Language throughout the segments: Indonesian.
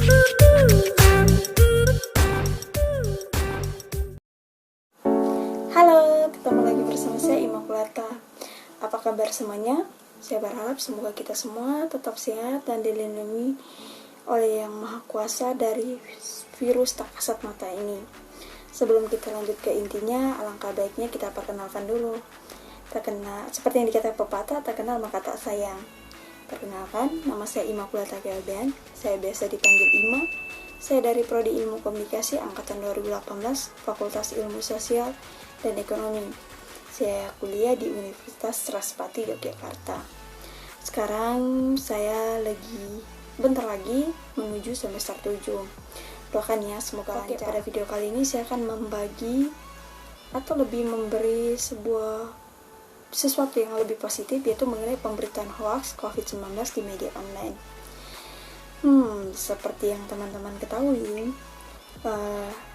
Halo, ketemu lagi bersama saya Immaculata. Apa kabar semuanya? Saya berharap semoga kita semua tetap sehat dan dilindungi oleh Yang Maha Kuasa dari virus tak kasat mata ini. Sebelum kita lanjut ke intinya, alangkah baiknya kita perkenalkan dulu. Seperti yang dikatakan pepatah, tak kenal maka tak sayang. Perkenalkan, nama saya Immaculata Gelben. Saya biasa dipanggil Ima. Saya dari Prodi Ilmu Komunikasi Angkatan 2018, Fakultas Ilmu Sosial dan Ekonomi. Saya kuliah di Universitas Srasapati, Yogyakarta. Sekarang saya bentar lagi menuju semester 7. Doakan ya, semoga lancar. Pada video kali ini saya akan membagi atau lebih memberi sesuatu yang lebih positif, yaitu mengenai pemberitaan hoax COVID-19 di media online. Seperti yang teman-teman ketahui,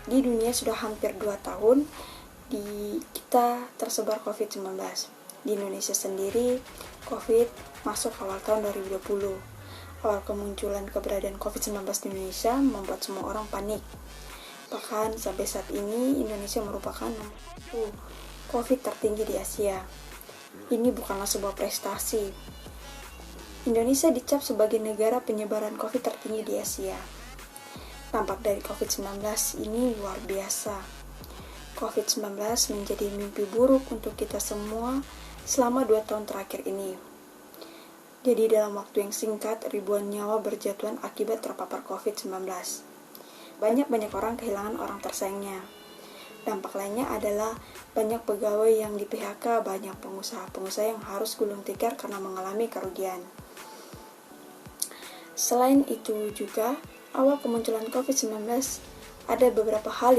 di dunia sudah hampir 2 tahun kita tersebar COVID-19. Di Indonesia sendiri, COVID masuk awal tahun 2020. Awal kemunculan keberadaan COVID-19 di Indonesia membuat semua orang panik. Bahkan sampai saat ini, Indonesia merupakan COVID tertinggi di Asia. Ini bukanlah sebuah prestasi. Indonesia dicap sebagai negara penyebaran COVID tertinggi di Asia. Dampak dari COVID-19 ini luar biasa. COVID-19 menjadi mimpi buruk untuk kita semua selama 2 tahun terakhir ini. Jadi dalam waktu yang singkat, ribuan nyawa berjatuhan akibat terpapar COVID-19. Banyak orang kehilangan orang tersayangnya. Dampak lainnya adalah banyak pegawai yang di PHK, banyak pengusaha yang harus gulung tikar karena mengalami kerugian. Selain itu juga, awal kemunculan COVID-19 ada beberapa hal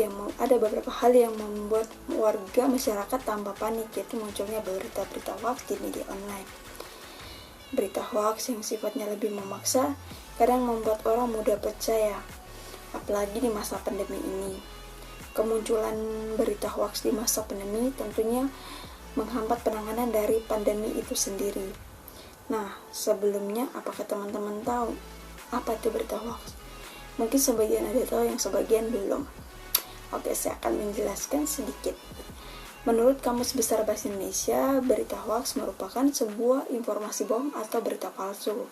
yang membuat warga masyarakat tambah panik, yaitu munculnya berita-berita hoax di media online. Berita hoax yang sifatnya lebih memaksa kadang membuat orang mudah percaya, apalagi di masa pandemi ini. Kemunculan berita hoax di masa pandemi tentunya menghambat penanganan dari pandemi itu sendiri. Nah, sebelumnya apakah teman-teman tahu apa itu berita hoax? Mungkin sebagian ada tahu, yang sebagian belum. Oke, saya akan menjelaskan sedikit. Menurut Kamus Besar Bahasa Indonesia, berita hoax merupakan sebuah informasi bohong atau berita palsu.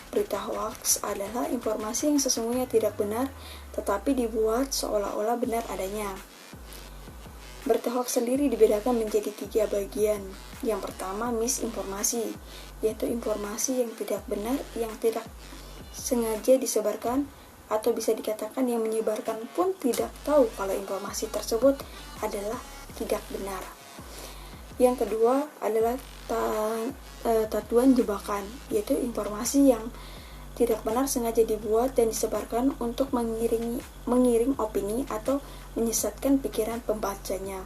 Berita hoax adalah informasi yang sesungguhnya tidak benar, tetapi dibuat seolah-olah benar adanya. Berita hoax sendiri dibedakan menjadi 3 bagian. Yang pertama, misinformasi, yaitu informasi yang tidak benar, yang tidak sengaja disebarkan, atau bisa dikatakan yang menyebarkan pun tidak tahu kalau informasi tersebut adalah tidak benar. Yang kedua adalah tatuan jebakan, yaitu informasi yang tidak benar sengaja dibuat dan disebarkan untuk mengiring opini atau menyesatkan pikiran pembacanya.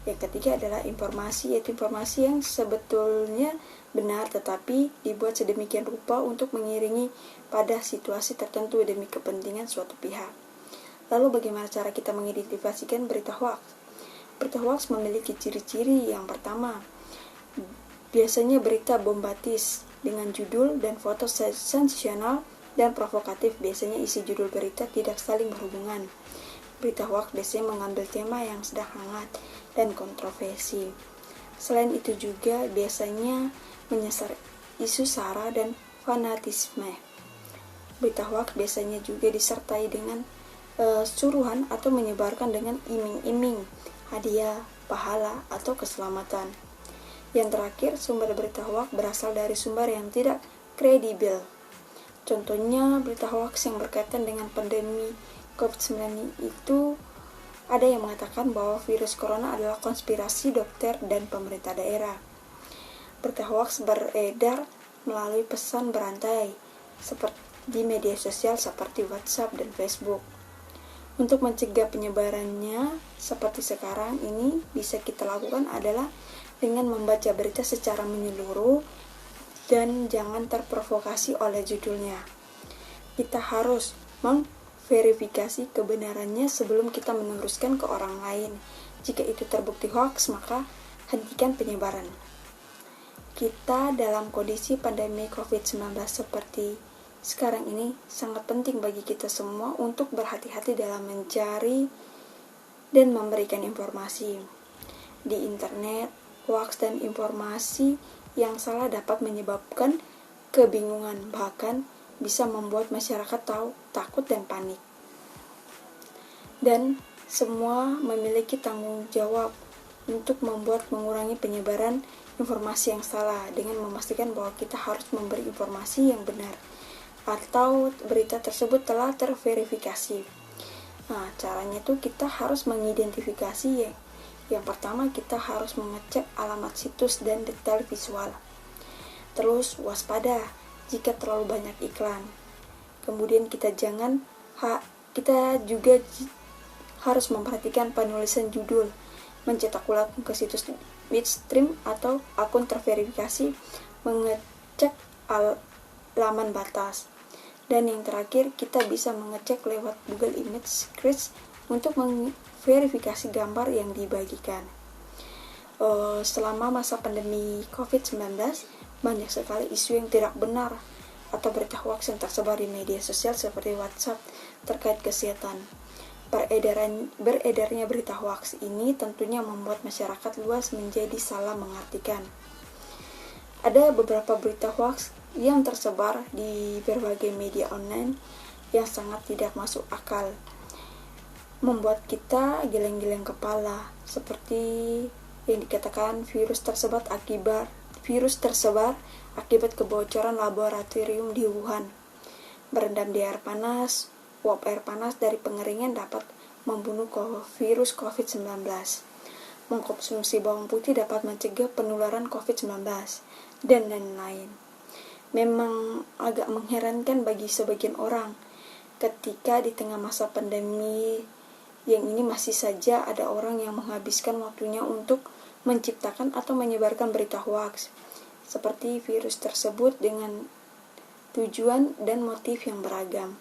Yang ketiga adalah yaitu informasi yang sebetulnya benar tetapi dibuat sedemikian rupa untuk mengiringi pada situasi tertentu demi kepentingan suatu pihak. Lalu bagaimana cara kita mengidentifikasikan berita hoax? Berita hoax memiliki ciri-ciri. Yang pertama, biasanya berita bombastis dengan judul dan foto sensasional dan provokatif. Biasanya isi judul berita tidak saling berhubungan. Berita hoax biasanya mengambil tema yang sedang hangat dan kontroversi. Selain itu juga biasanya menyasar isu sara dan fanatisme. Berita hoax biasanya juga disertai dengan suruhan atau menyebarkan dengan iming-iming, hadiah, pahala, atau keselamatan. Yang terakhir, sumber berita hoax berasal dari sumber yang tidak kredibel. Contohnya, berita hoax yang berkaitan dengan pandemi COVID-19 itu ada yang mengatakan bahwa virus corona adalah konspirasi dokter dan pemerintah daerah. Berita hoax beredar melalui pesan berantai seperti di media sosial seperti WhatsApp dan Facebook. Untuk mencegah penyebarannya seperti sekarang ini, bisa kita lakukan adalah dengan membaca berita secara menyeluruh dan jangan terprovokasi oleh judulnya. Kita harus memverifikasi kebenarannya sebelum kita meneruskan ke orang lain. Jika itu terbukti hoax, maka hentikan penyebaran. Kita dalam kondisi pandemi COVID-19 seperti sekarang ini sangat penting bagi kita semua untuk berhati-hati dalam mencari dan memberikan informasi. Di internet, hoaks dan informasi yang salah dapat menyebabkan kebingungan, bahkan bisa membuat masyarakat takut dan panik. Dan semua memiliki tanggung jawab untuk mengurangi penyebaran informasi yang salah dengan memastikan bahwa kita harus memberi informasi yang benar atau berita tersebut telah terverifikasi. Nah, caranya itu kita harus mengidentifikasi ya. Yang pertama, kita harus mengecek alamat situs dan detail visual. Terus waspada jika terlalu banyak iklan. Kemudian kita juga harus memperhatikan penulisan judul, mencetak ulang ke situs midstream atau akun terverifikasi, mengecek halaman batas. Dan yang terakhir, kita bisa mengecek lewat Google Image Search untuk memverifikasi gambar yang dibagikan. Selama masa pandemi COVID-19, banyak sekali isu yang tidak benar atau berita hoaks yang tersebar di media sosial seperti WhatsApp terkait kesehatan. Beredarnya berita hoaks ini tentunya membuat masyarakat luas menjadi salah mengartikan. Ada beberapa berita hoaks yang tersebar di berbagai media online yang sangat tidak masuk akal, membuat kita geleng-geleng kepala, seperti yang dikatakan virus tersebar akibat kebocoran laboratorium di Wuhan. Berendam di air panas, uap air panas dari pengeringan dapat membunuh virus COVID-19. Mengkonsumsi bawang putih dapat mencegah penularan COVID-19, dan lain-lain. Memang agak mengherankan bagi sebagian orang ketika di tengah masa pandemi yang ini masih saja ada orang yang menghabiskan waktunya untuk menciptakan atau menyebarkan berita hoaks seperti virus tersebut dengan tujuan dan motif yang beragam.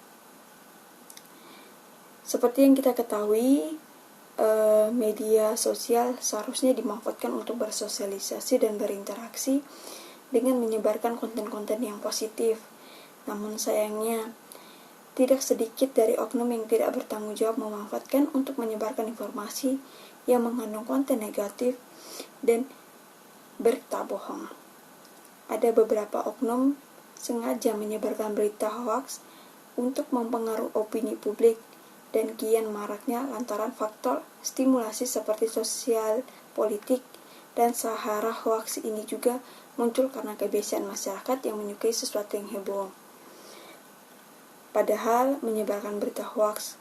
Seperti yang kita ketahui, media sosial seharusnya dimanfaatkan untuk bersosialisasi dan berinteraksi dengan menyebarkan konten-konten yang positif. Namun sayangnya, tidak sedikit dari oknum yang tidak bertanggung jawab memanfaatkan untuk menyebarkan informasi yang mengandung konten negatif dan berita bohong. Ada beberapa oknum sengaja menyebarkan berita hoaks untuk mempengaruhi opini publik, dan kian maraknya lantaran faktor stimulasi seperti sosial, politik, dan sahara hoaks ini juga muncul karena kebiasaan masyarakat yang menyukai sesuatu yang heboh. Padahal menyebarkan berita hoaks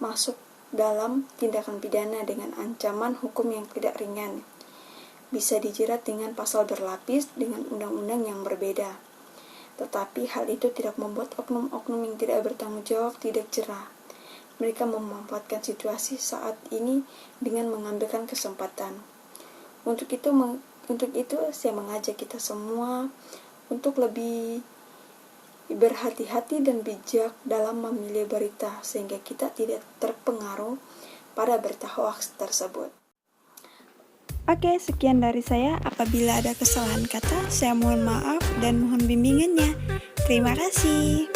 masuk dalam tindakan pidana dengan ancaman hukum yang tidak ringan. Bisa dijerat dengan pasal berlapis dengan undang-undang yang berbeda. Tetapi hal itu tidak membuat oknum-oknum yang tidak bertanggung jawab tidak jerah. Mereka memanfaatkan situasi saat ini dengan mengambilkan kesempatan. Untuk itu saya mengajak kita semua untuk lebih berhati-hati dan bijak dalam memilih berita sehingga kita tidak terpengaruh pada berita hoaks tersebut. Oke, sekian dari saya. Apabila ada kesalahan kata, saya mohon maaf dan mohon bimbingannya. Terima kasih.